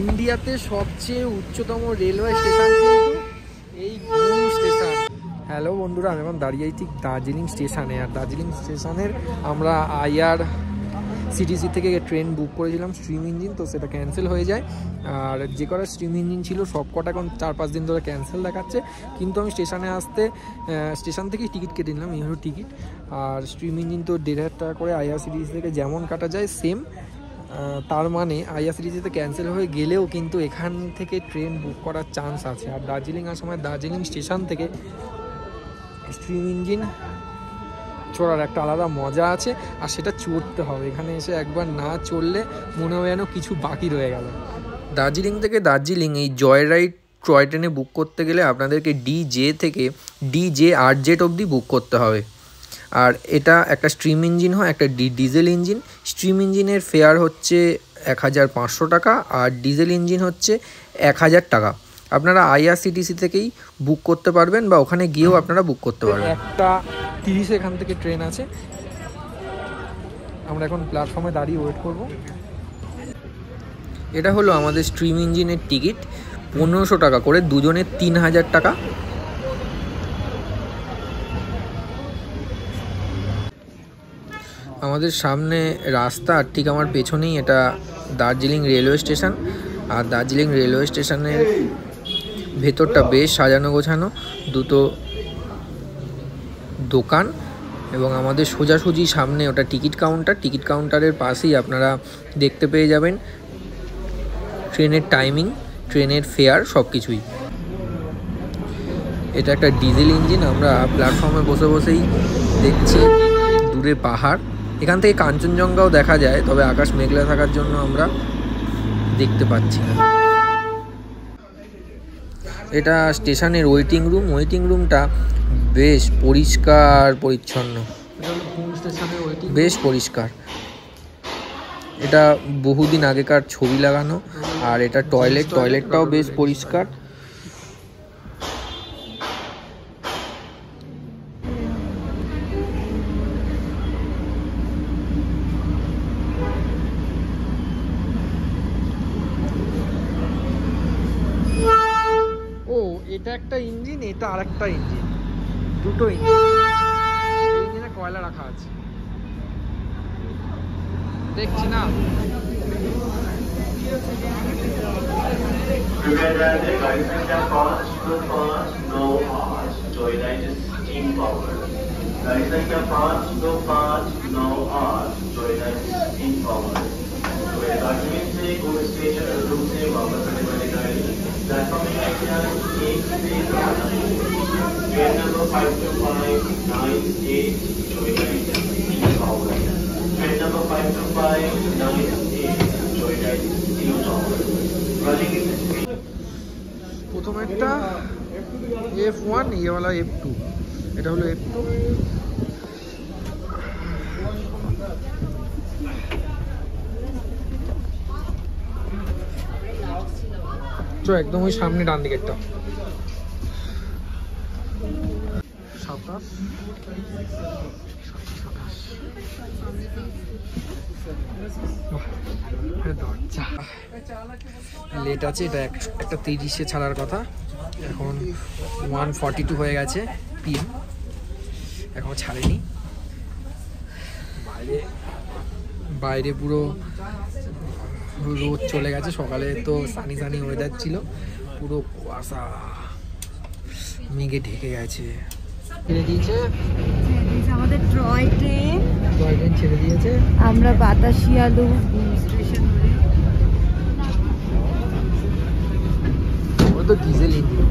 ইন্ডিয়াতে সবচেয়ে উচ্চতম রেলওয়ে স্টেশন কিন্তু এই ঘুম স্টেশন। হ্যালো বন্ধুরা, আমি এখন দাঁড়িয়ে ঠিক দার্জিলিং স্টেশনে। আর দার্জিলিং স্টেশনের আমরা IRCTC থেকে ট্রেন বুক করেছিলাম স্ট্রিম ইঞ্জিন, তো সেটা ক্যান্সেল হয়ে যায়। আর যে কটা স্ট্রিম ইঞ্জিন ছিল সব কটা এখন 4-5 দিন ধরে ক্যান্সেল দেখাচ্ছে। কিন্তু আমি স্টেশনে আসতে স্টেশন থেকেই টিকিট কেটে নিলাম, এই হলো টিকিট। আর স্ট্রিম ইঞ্জিন তো 1,500 টাকা করে IRCTC থেকে যেমন কাটা যায় সেম। তার মানে IRCTCতে ক্যান্সেল হয়ে গেলেও কিন্তু এখান থেকে ট্রেন বুক করার চান্স আছে। আর দার্জিলিং আসার সময় দার্জিলিং স্টেশন থেকে স্ট্রিম ইঞ্জিন চড়ার একটা আলাদা মজা আছে, আর সেটা চড়তে হবে। এখানে এসে একবার না চড়লে মনে হয় যেন কিছু বাকি রয়ে গেল। দার্জিলিং থেকে দার্জিলিং এই জয় রাইড টয় ট্রেনে বুক করতে গেলে আপনাদেরকে DJ থেকে DJRZ অবধি বুক করতে হবে। আর এটা একটা স্ট্রিম ইঞ্জিন হয়, একটা ডিজেল ইঞ্জিন। স্ট্রিম ইঞ্জিনের ফেয়ার হচ্ছে 1,500 টাকা আর ডিজেল ইঞ্জিন হচ্ছে 1,000 টাকা। আপনারা IRCTC থেকেই বুক করতে পারবেন বা ওখানে গিয়েও আপনারা বুক করতে পারবেন। 1:30 এখান থেকে ট্রেন আছে। আমরা এখন প্ল্যাটফর্মে দাঁড়িয়ে ওয়েট করব। এটা হলো আমাদের স্ট্রিম ইঞ্জিনের টিকিট, 1500 টাকা করে, দুজনের 3,000 টাকা। আমাদের সামনে রাস্তা, আর ঠিক আমার পেছনেই এটা দার্জিলিং রেলওয়ে স্টেশন। আর দার্জিলিং রেলওয়ে স্টেশনের ভেতরটা বেশ সাজানো গোছানো, দুটো দোকান এবং আমাদের সোজাসুজি সামনে ওটা টিকিট কাউন্টার। টিকিট কাউন্টারের পাশেই আপনারা দেখতে পেয়ে যাবেন ট্রেনের টাইমিং, ট্রেনের ফেয়ার, সব কিছুই। এটা একটা ডিজেল ইঞ্জিন। আমরা প্ল্যাটফর্মে বসে বসেই দেখছি দূরে পাহাড়। এখান থেকে কাঞ্চনজঙ্ঘাও দেখা যায়, তবে আকাশ মেঘলা থাকার জন্য আমরা দেখতে পাচ্ছি না। এটা স্টেশনের ওয়েটিং রুম। ওয়েটিং রুমটা বেশ পরিষ্কার পরিচ্ছন্ন, বেশ পরিষ্কার। এটা বহুদিন আগেকার ছবি লাগানো। আর এটা টয়লেটটাও বেশ পরিষ্কার। এটা একটা ইঞ্জিন, এটা আরেকটা ইঞ্জিন, দুটো ইঞ্জিনে কয়লা রাখা আছে দেখছি না। প্রথম একটা F1, এওয়ালা F2। এটা হলো F2। একদম ওই সামনে ডান দিকেরটা। 27 লেট আছে। এটা একটা 30-এ ছাড়ার কথা, এখন 1:42 হয়ে গেছে PM, এখন ছাড়েনি। বাইরে পুরো রোদ চলে গেছে। সকালে তো সানি ওয়েদার ছিল, পুরো কুয়াশা মেঘে ঢেকে গেছে। ছেড়ে দিয়েছে আমাদের টয় ট্রেন ছেড়ে দিয়েছে। আমরা বাতাসিয়ালু স্টেশন, ও তো ডিজেল ইঞ্জিন।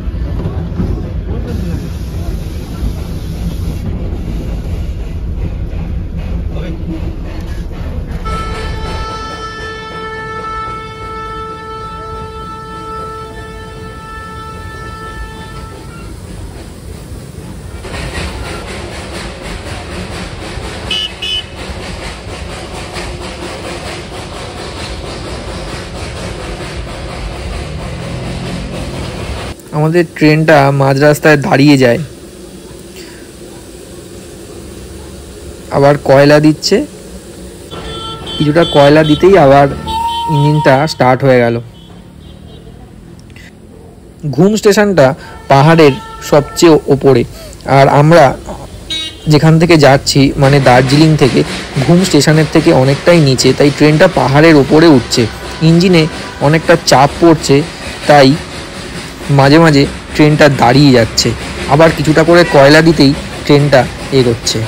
আমাদের ট্রেনটা মাঝ রাস্তায় দাঁড়িয়ে যায়, আবার কয়লা দিচ্ছে। কিছুটা কয়লা দিতেই আবার ইঞ্জিনটা স্টার্ট হয়ে গেল। ঘুম স্টেশনটা পাহাড়ের সবচেয়ে ওপরে, আর আমরা যেখান থেকে যাচ্ছি মানে দার্জিলিং থেকে ঘুম স্টেশনের থেকে অনেকটাই নিচে, তাই ট্রেনটা পাহাড়ের ওপরে উঠছে। ইঞ্জিনে অনেকটা চাপ পড়ছে, তাই মাঝে মাঝে ট্রেনটা দাঁড়িয়ে যাচ্ছে, আবার কিছুটা করে কয়লা দিতেই ট্রেনটা এগোচ্ছে।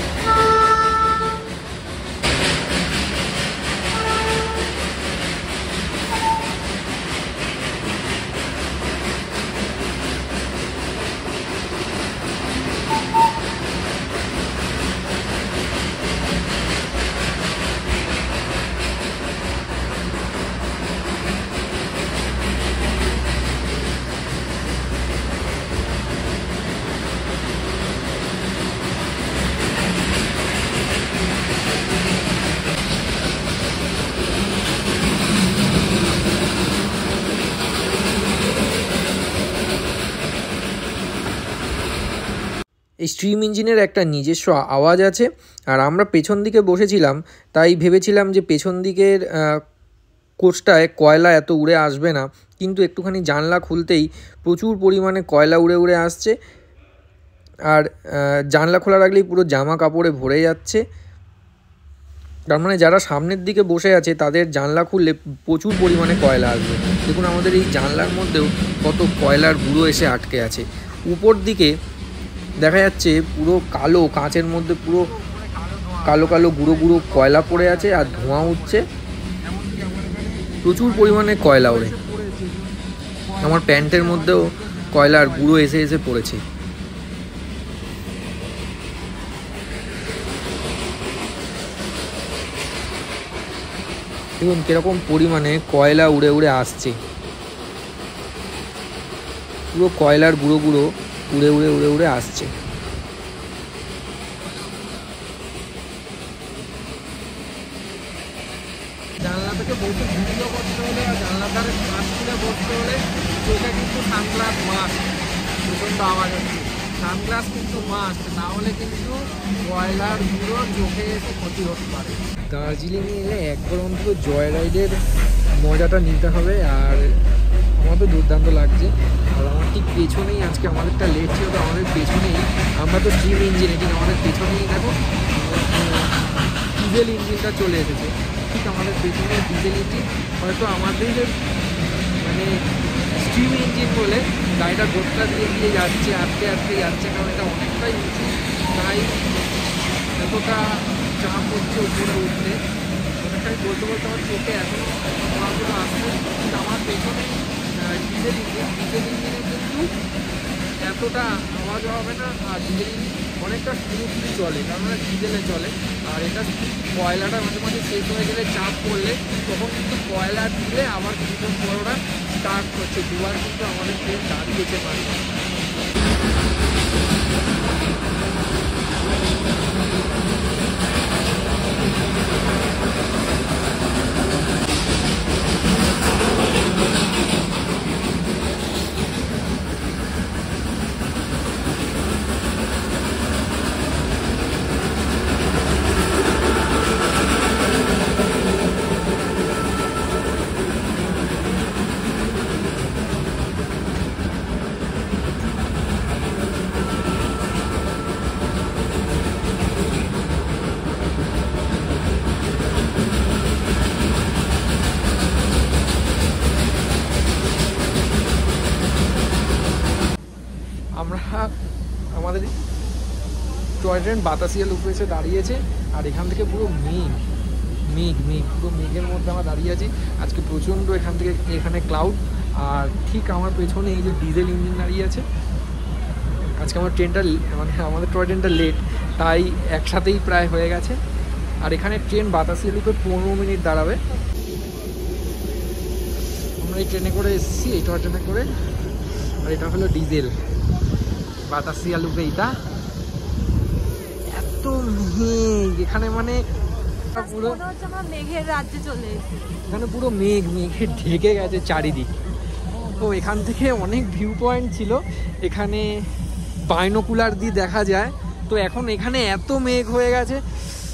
এই স্টিম ইঞ্জিনের একটা নিজস্ব আওয়াজ আছে, আর আমরা পেছন দিকে বসেছিলাম, তাই ভেবেছিলাম যে পেছন দিকের কোচটায় কয়লা এত উড়ে আসবে না, কিন্তু একটুখানি জানলা খুলতেই প্রচুর পরিমাণে কয়লা উড়ে উড়ে আসছে, আর জানলা খোলা রাখলেই পুরো জামা কাপড়ে ভরে যাচ্ছে। তার মানে যারা সামনের দিকে বসে আছে তাদের জানলা খুললে প্রচুর পরিমাণে কয়লা আসবে। দেখুন আমাদের এই জানলার মধ্যেও কত কয়লার গুঁড়ো এসে আটকে আছে। উপর দিকে দেখা যাচ্ছে পুরো কালো, কাঁচের মধ্যে পুরো কালো কালো গুঁড়ো গুঁড়ো কয়লা পড়ে আছে আর ধোঁয়া উঠছে, প্রচুর পরিমাণে কয়লা ওড়ে। আমার প্যান্টের মধ্যেও কয়লার গুঁড়ো এসে এসে পড়েছে। দেখুন কিরকম পরিমাণে কয়লা উড়ে উড়ে আসছে, পুরো কয়লার গুঁড়ো গুঁড়ো উড়ে উড়ে উড়ে উড়ে আসছে। জানলা থেকে বসে ভিডিও করতে হলে আর জানলার ধারে মাস্ক কিনে বসতে হলে চোখে কিন্তু সানগ্লাস মাস্ক, প্রচণ্ড আওয়াজ হচ্ছে, সানগ্লাস কিন্তু মাস্ক, না হলে কিন্তু কয়লার গুঁড়ো চোখে এসে ক্ষতি হতে পারে। দার্জিলিংয়ে এলে একবার অন্তত জয় রাইডের মজাটা নিতে হবে, আর আমার তো দুর্দান্ত লাগছে। আর আমার ঠিক পেছনেই আজকে আমাদেরটা লেট ছিল, তো আমাদের পেছনেই, আমরা তো স্টিম ইঞ্জিনে, ঠিক আমাদের পেছনেই দেখো ডিজেল ইঞ্জিনটা চলে এসেছে, ঠিক আমাদের পেছনে ডিজেল ইঞ্জিন। হয়তো আমাদের মানে স্টিম ইঞ্জিন বলে গাড়িটা গোটটা দিয়ে দিয়ে যাচ্ছে, আটকে আটকে যাচ্ছে, কারণ এটা অনেকটাই উঁচু, তাই এতটা চাপ হচ্ছে উপরে উঠতে। অনেকটাই বলতে বলতে আমার চোখে এখনও পড়াগুলো আসছে, কিন্তু আমার পেছনে ডিজেল ইঞ্জিনে কিন্তু এতটা আওয়াজ হবে না, আর ডিজেল ইঞ্জিন অনেকটা স্মুথলি চলে, কারণ ডিজেলে চলে। আর এটা কয়লাটা মাঝে মাঝে শেষ হয়ে গেলে চাপ পড়লে তখন কিন্তু কয়লা দিলে আবার কিছুক্ষণ পর ওরা স্টার্ট করছে। দুবার কিন্তু আমাদের ট্রেন দাঁড়িয়েছে মাঝে। আমরা আমাদের টয় ট্রেন বাতাসিয়া লুপে এসে দাঁড়িয়েছে, আর এখান থেকে পুরো মেঘ মেঘ মেঘ পুরো মেঘের মধ্যে আমরা দাঁড়িয়ে আছি। আজকে প্রচণ্ড এখান থেকে এখানে ক্লাউড, আর ঠিক আমার পেছনে এই যে ডিজেল ইঞ্জিন দাঁড়িয়ে আছে। আজকে আমার ট্রেনটা মানে আমাদের টয় ট্রেনটা লেট, তাই একসাথেই প্রায় হয়ে গেছে। আর এখানে ট্রেন বাতাসিয়া লুপে 15 মিনিট দাঁড়াবে। আমরা এই ট্রেনে করে এসেছি, এই টয় ট্রেনে করে, আর এটা হলো ডিজেল বাতাসিয়া লুপে। এটা এত মেঘ এখানে, মানে পুরো মেঘের রাজ্যে চলে এসেছে, এখানে পুরো মেঘ মেঘে ঢেকে গেছে চারিদিক। তো এখান থেকে অনেক ভিউ পয়েন্ট ছিল, এখানে বাইনোকুলার দিয়ে দেখা যায়। তো এখন এখানে এত মেঘ হয়ে গেছে,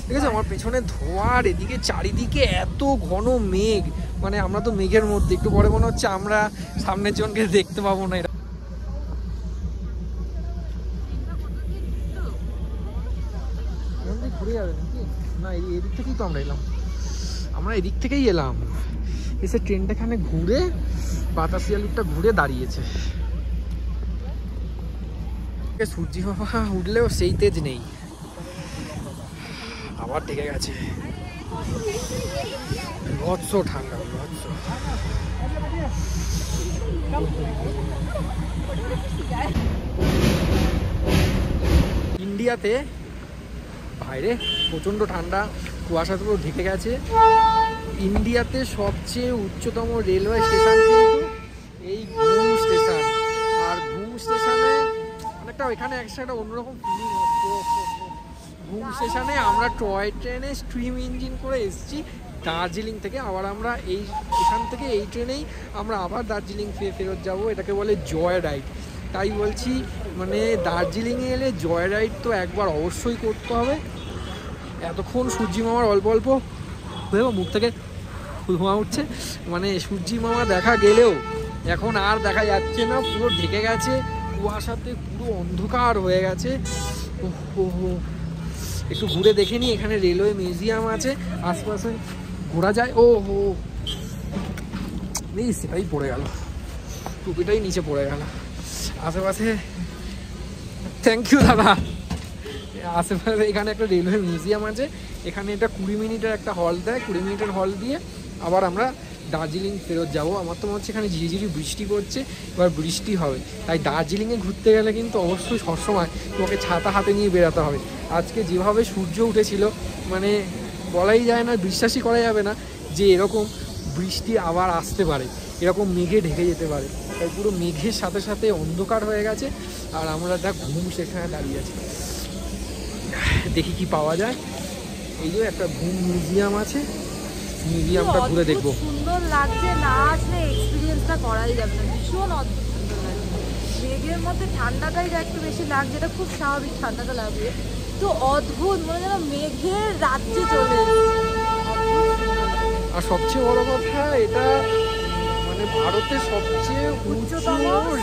ঠিক আছে, আমার পেছনে ধোঁয়ার, এদিকে চারিদিকে এত ঘন মেঘ, মানে আমরা তো মেঘের মধ্যে। একটু পরে মনে হচ্ছে আমরা সামনের জনকে দেখতে পাবো না। এখান থেকে ঘুরে যাবে নাকি? না, এদিক থেকেই তো আমরা এলাম। আমরা এদিক থেকেই এলাম, এসে ট্রেনটা এখানে ঘুরে বাতাসিয়া লুপটা ঘুরে দাঁড়িয়েছে। সূর্যি বাবা উঠলেও সেই তেজ নেই, আবার ঢেকে গেছে। বৎস ঠান্ডা, বৎস। ইন্ডিয়াতে বাইরে প্রচণ্ড ঠান্ডা, কুয়াশা পুরো ঢেকে গেছে। ইন্ডিয়াতে সবচেয়ে উচ্চতম রেলওয়ে স্টেশন কিন্তু এই ঘুম স্টেশন। আর ঘুম স্টেশনে অনেকটা ওইখানে একটা অন্যরকম ফিলিং হচ্ছে। ঘুম স্টেশনে আমরা টয় ট্রেনে স্ট্রিম ইঞ্জিন করে এসেছি দার্জিলিং থেকে। আবার আমরা এখান থেকে এই ট্রেনেই আমরা আবার দার্জিলিং ফেরত যাব। এটাকে বলে জয় রাইড। তাই বলছি, মানে দার্জিলিংয়ে এলে জয় রাইড তো একবার অবশ্যই করতে হবে। এতক্ষণ সূর্যি মামার অল্প অল্প মুখ থেকে ধোঁয়া উঠছে, মানে সূর্যি মামা দেখা গেলেও এখন আর দেখা যাচ্ছে না, পুরো ঢেকে গেছে কুয়াশাতে, পুরো অন্ধকার হয়ে গেছে। একটু ঘুরে দেখে নি, এখানে রেলওয়ে মিউজিয়াম আছে, আশপাশে ঘোরা যায়। সেটাই পড়ে গেল, টুপিটাই নিচে পড়ে গেল। আশেপাশে থ্যাংক ইউ দাদা। আশেপাশে এখানে একটা রেলওয়ে মিউজিয়াম আছে, এখানে এটা 20 মিনিটের একটা হল দেয়। 20 মিনিটের হল দিয়ে আবার আমরা দার্জিলিং ফেরত যাব। আমার তো মনে হচ্ছে এখানে ঝিরিঝিরি বৃষ্টি করছে, এবার বৃষ্টি হবে। তাই দার্জিলিংয়ে ঘুরতে গেলে কিন্তু অবশ্যই সবসময় তোমাকে ছাতা হাতে নিয়ে বেরোতে হবে। আজকে যেভাবে সূর্য উঠেছিল, মানে বলাই যায় না, বিশ্বাসই করা যাবে না যে এরকম বৃষ্টি আবার আসতে পারে, এরকম মেঘে ঢেকে যেতে পারে। তাই পুরো মেঘের সাথে সাথে অন্ধকার হয়ে গেছে, আর আমরা ঘুম সেখানে দাঁড়িয়ে আছি। দেখি কি পাওয়া যায়। এই যে একটা ঘুম মিউজিয়াম আছে, মিউজিয়ামটা ঘুরে দেখবো। সুন্দর লাগছে, না আসলে এক্সপিরিয়েন্সটা করাই যাবে না। ভীষণ অদ্ভুত সুন্দর লাগছে। মেঘের মধ্যে ঠান্ডাটাই একটু বেশি লাগছে, এটা খুব স্বাভাবিক, ঠান্ডাটা লাগবে। তো অদ্ভুত, মনে যেন মেঘের রাজ্যে চলে এসেছে। আর সবচেয়ে বড় কথা, এটা মানে ভারতের সবচেয়ে উচ্চতম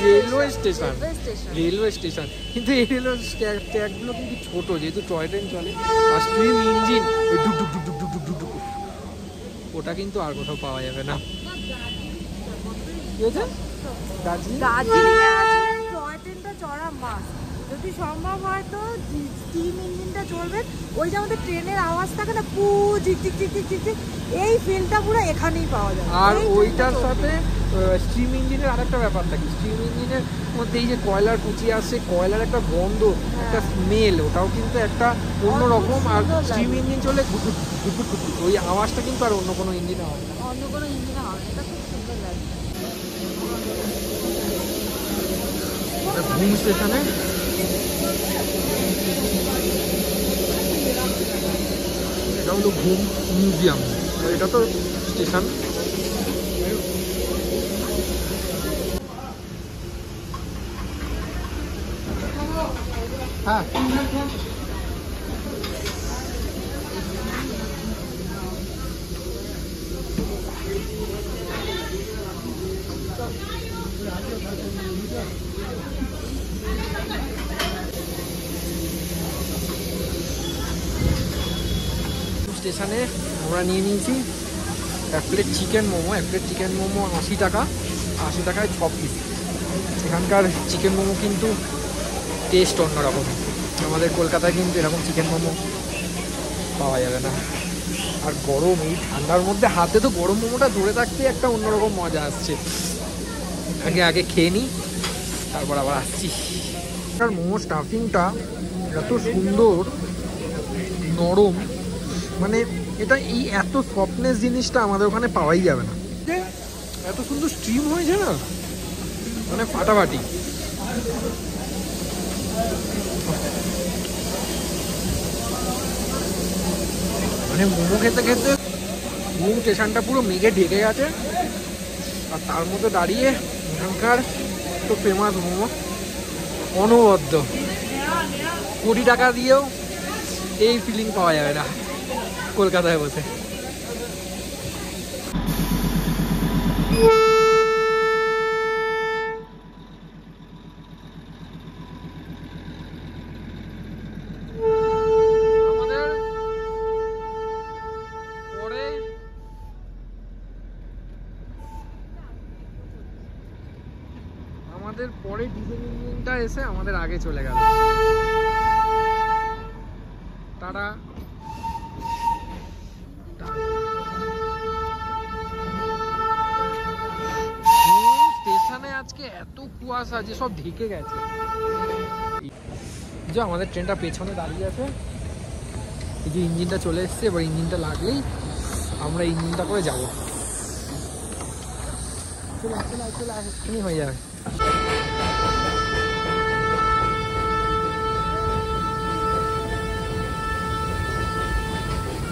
রেলওয়ে স্টেশন। কিন্তু এই রেলওয়ে ট্র্যাকগুলো কিন্তু ছোট, যেহেতু টয় ট্রেন চলে। আর স্টিম ইঞ্জিন ওই ডুক ডুক ডুক ডুক ডুক ডুক ডুক, ওটা কিন্তু আর কোথাও পাওয়া যাবে না। দার্জিলিংয়ে আসলে টয় ট্রেনটা চড়া মাস, যদি সম্ভব হয় তো স্টিম ইঞ্জিনটা চলবে। ওই যে আমাদের ট্রেনের আওয়াজ থাকে না, পু ঝিক ঝিক ঝিক ঝিক ঝিক, এই ফিলটা পুরো এখানেই পাওয়া যায়। আর ওইটার সাথে স্টিম ইঞ্জিনের আরেকটা ব্যাপার থাকে, স্টিম ইঞ্জিনের মধ্যে এই যে কয়লার কুচি আসে, কয়লার একটা গন্ধ, একটা স্মেল, ওটাও কিন্তু একটা অন্যরকম। আর স্টিম ইঞ্জিন চলে গুটুক গুটুক গুটুক, ওই আওয়াজটা কিন্তু আর অন্য কোনো ইঞ্জিনে হয় না। অন্য কোনো ইঞ্জিনে হয় না, এটা খুব সুন্দর লাগে। ঘুম স্টেশনে এটা হলো ঘুম মিউজিয়াম, এটা তো স্টেশন। হ্যাঁ, স্টেশনে আমরা নিয়ে নিয়েছি এক প্লেট চিকেন মোমো। এক প্লেট চিকেন মোমো 80 টাকা, 80 টাকায় 6 পিস। এখানকার চিকেন মোমো কিন্তু টেস্ট অন্যরকম। আমাদের কলকাতায় কিন্তু এরকম চিকেন মোমো পাওয়া যাবে না। আর গরম, এই ঠান্ডার মধ্যে হাতে তো গরম মোমোটা ধরে থাকতে একটা অন্যরকম মজা আসছে। আগে খেয়ে নিই, তারপর আবার আসছি। আর মোমো স্টাফিংটা এত সুন্দর নরম, মানে এটা এই এত সফটনেস জিনিসটা আমাদের ওখানে পাওয়াই যাবে না। এত সুন্দর স্টিম হয়েছে না, মানে ফাটাফাটি। মানে মোমো খেতে খেতে ঘুম স্টেশনটা পুরো মেঘে ঢেকে গেছে, আর তার মধ্যে দাঁড়িয়ে এখানকার তো ফেমাস মোমো অনবদ্য। কোটি টাকা দিয়েও এই ফিলিং পাওয়া যাবে না কলকাতায় বসে। আমাদের আমাদের পরে ডিজেল ইঞ্জিনটা এসে আমাদের আগে চলে গেল। তারা স্টেশনে আজকে এত কুয়াশা যে সব ঢেকে গেছে। যে আমাদের ট্রেনটা পেছনে দাঁড়িয়ে আছে, এই যে ইঞ্জিনটা চলে এসছে, এবার ইঞ্জিনটা লাগলেই আমরা ইঞ্জিনটা করে যাবো। চলে এক্ষুনি হয়ে যাবে।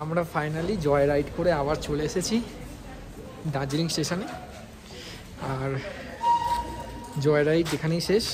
আমরা ফাইনালি জয় রাইড করে আবার চলে এসেছি দার্জিলিং স্টেশনে। আর জয় রাইড এখানেই শেষ।